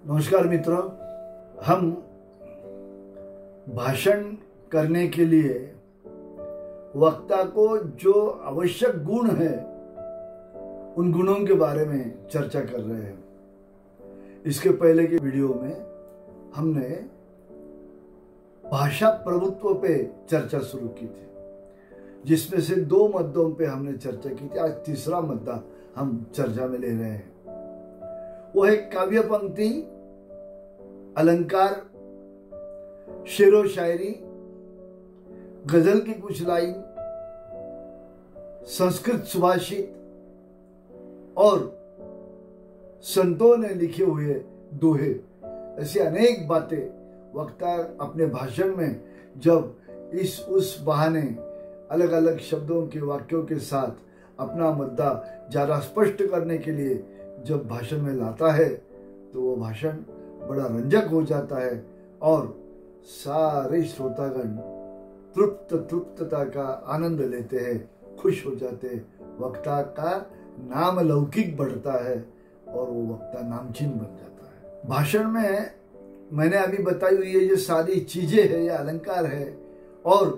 नमस्कार मित्रों, हम भाषण करने के लिए वक्ता को जो आवश्यक गुण है उन गुणों के बारे में चर्चा कर रहे हैं। इसके पहले के वीडियो में हमने भाषा प्रभुत्व पे चर्चा शुरू की थी, जिसमें से 2 मुद्दों पे हमने चर्चा की थी। आज तीसरा मुद्दा हम चर्चा में ले रहे हैं। वो है काव्य पंक्ति, अलंकार, शेरो शायरी, गजल की कुछ लाइन, संस्कृत सुभाषित और संतों ने लिखे हुए दोहे। ऐसी अनेक बातें वक्ता अपने भाषण में जब इस उस बहाने अलग अलग शब्दों के वाक्यों के साथ अपना मुद्दा ज्यादा स्पष्ट करने के लिए जब भाषण में लाता है तो वो भाषण बड़ा रंजक हो जाता है और सारे श्रोतागण तृप्तता का आनंद लेते हैं, खुश हो जाते हैं। वक्ता का नाम लौकिक बढ़ता है और वो वक्ता नामचीन बन जाता है। भाषण में मैंने अभी बताई हुई ये जो सारी चीजें है, ये अलंकार है और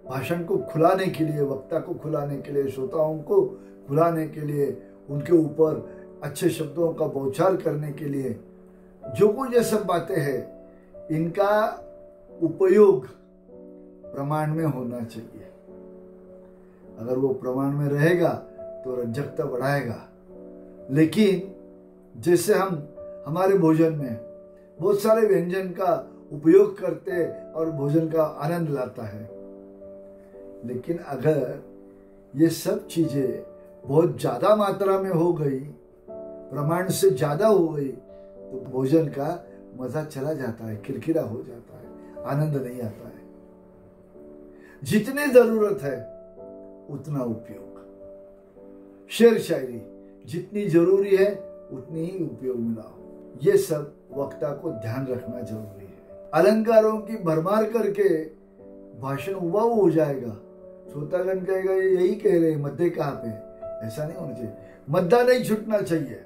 भाषण को खुलाने के लिए, वक्ता को खुलाने के लिए, श्रोताओं को खुलाने के लिए, उनके ऊपर अच्छे शब्दों का बौछार करने के लिए जो कुछ ये सब बातें हैं, इनका उपयोग प्रमाण में होना चाहिए। अगर वो प्रमाण में रहेगा तो रंजकता बढ़ाएगा। लेकिन जैसे हम हमारे भोजन में बहुत सारे व्यंजन का उपयोग करते और भोजन का आनंद लाता है, लेकिन अगर ये सब चीजें बहुत ज्यादा मात्रा में हो गई, प्रमाण से ज्यादा हो गई, तो भोजन का मजा चला जाता है, किरकिरा हो जाता है, आनंद नहीं आता है। जितनी जरूरत है उतना उपयोग। शेर शायरी जितनी जरूरी है उतनी ही उपयोग में लाओ। ये सब वक्ता को ध्यान रखना जरूरी है। अलंकारों की भरमार करके भाषण उबाऊ हो जाएगा। श्रोतागण कहेगा यही कह रहे, मध्य कहाँ पे? ऐसा नहीं होना चाहिए। मद्दा नहीं छूटना चाहिए।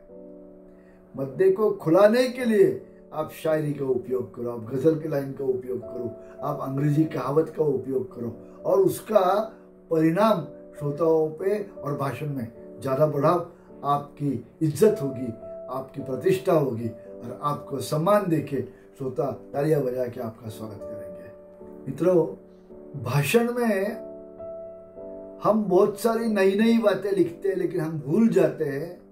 मद्दे को खुलाने के लिए आप शायरी का उपयोग करो, आप गजल की लाइन का उपयोग करो, आप अंग्रेजी कहावत का उपयोग करो और उसका परिणाम श्रोताओं पे और भाषण में ज्यादा बढ़ाओ। आपकी इज्जत होगी, आपकी प्रतिष्ठा होगी और आपको सम्मान देके श्रोता तालियां बजा के आपका स्वागत करेंगे। मित्रों, भाषण में हम बहुत सारी नई नई बातें लिखते हैं, लेकिन हम भूल जाते हैं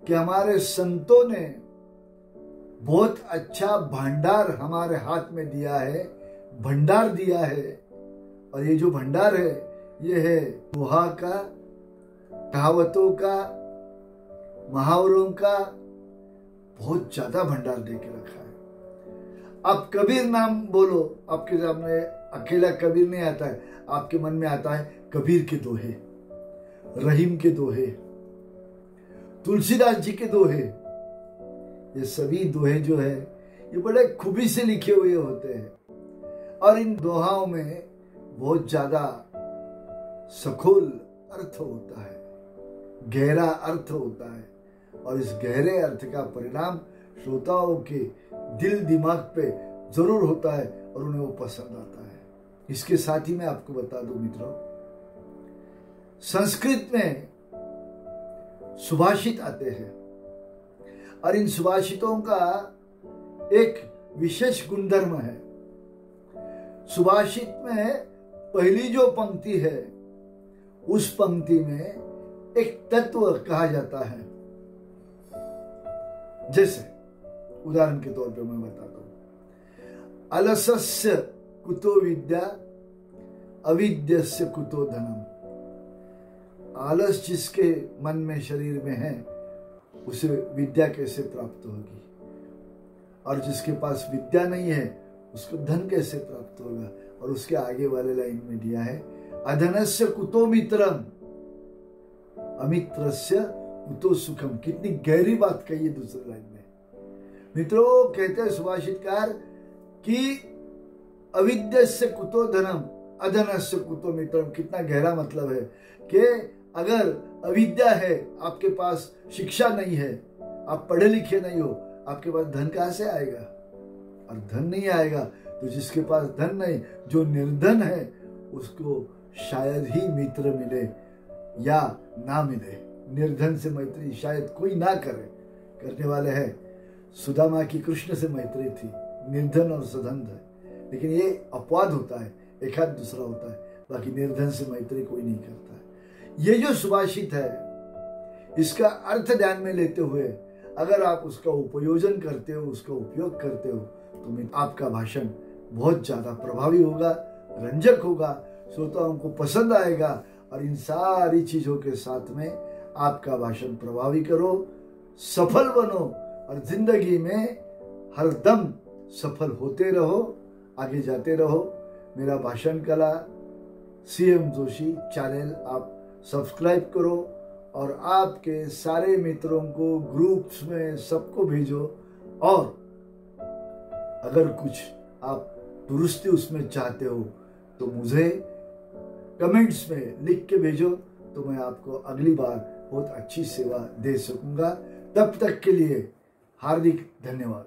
कि हमारे संतों ने बहुत अच्छा भंडार हमारे हाथ में दिया है, भंडार दिया है। और ये जो भंडार है ये है दोहा का, कहावतों का, मुहावरों का, बहुत ज्यादा भंडार दे के रखा है। आप कबीर नाम बोलो, आपके सामने अकेला कबीर नहीं आता है, आपके मन में आता है कबीर के दोहे, रहीम के दोहे, तुलसीदास जी के दोहे। ये सभी दोहे जो है ये बड़े खूबी से लिखे हुए होते हैं और इन दोहाओं में बहुत ज्यादा सखोल अर्थ होता है, गहरा अर्थ होता है और इस गहरे अर्थ का परिणाम श्रोताओं के दिल दिमाग पे जरूर होता है और उन्हें वो पसंद आता है। इसके साथ ही मैं आपको बता दूं मित्रों, संस्कृत में सुभाषित आते हैं और इन सुभाषितों का एक विशेष गुणधर्म है। सुभाषित में पहली जो पंक्ति है उस पंक्ति में एक तत्व कहा जाता है। जैसे उदाहरण के तौर पे मैं बताता हूं, अलसस्य कुतो विद्या, अविद्यस्य कुतो धनम। आलस जिसके मन में, शरीर में है, उसे विद्या कैसे प्राप्त होगी, और जिसके पास विद्या नहीं है उसको धन कैसे प्राप्त होगा। और उसके आगे वाले लाइन में दिया है, अधनस्य कुतो मित्रम, अमित्रस्य कुतो सुखम। कितनी गहरी बात कही है दूसरी लाइन में। मित्रों, कहते हैं सुभाषितकार कि अविद्यस्य कुतो धनम, अधनस्य कुतो मित्रम। कितना गहरा मतलब है कि अगर अविद्या है, आपके पास शिक्षा नहीं है, आप पढ़े लिखे नहीं हो, आपके पास धन कहाँ से आएगा? और धन नहीं आएगा तो जिसके पास धन नहीं, जो निर्धन है, उसको शायद ही मित्र मिले या ना मिले। निर्धन से मैत्री शायद कोई ना करे, करने वाले है। सुदामा की कृष्ण से मैत्री थी, निर्धन और सधन है, लेकिन ये अपवाद होता है, एक हाथ दूसरा होता है, बाकी निर्धन से मैत्री कोई नहीं करता है। ये जो सुभाषित है, इसका अर्थ ध्यान में लेते हुए अगर आप उसका उपयोजन करते हो, उसका उपयोग करते हो, तो आपका भाषण बहुत ज्यादा प्रभावी होगा, रंजक होगा, श्रोताओं को पसंद आएगा। और इन सारी चीजों के साथ में आपका भाषण प्रभावी करो, सफल बनो और जिंदगी में हरदम सफल होते रहो, आगे जाते रहो। मेरा भाषण कला CM जोशी चैनल आप सब्सक्राइब करो और आपके सारे मित्रों को ग्रुप्स में सबको भेजो। और अगर कुछ आप दुरुस्ती उसमें चाहते हो तो मुझे कमेंट्स में लिख के भेजो, तो मैं आपको अगली बार बहुत अच्छी सेवा दे सकूंगा। तब तक के लिए हार्दिक धन्यवाद।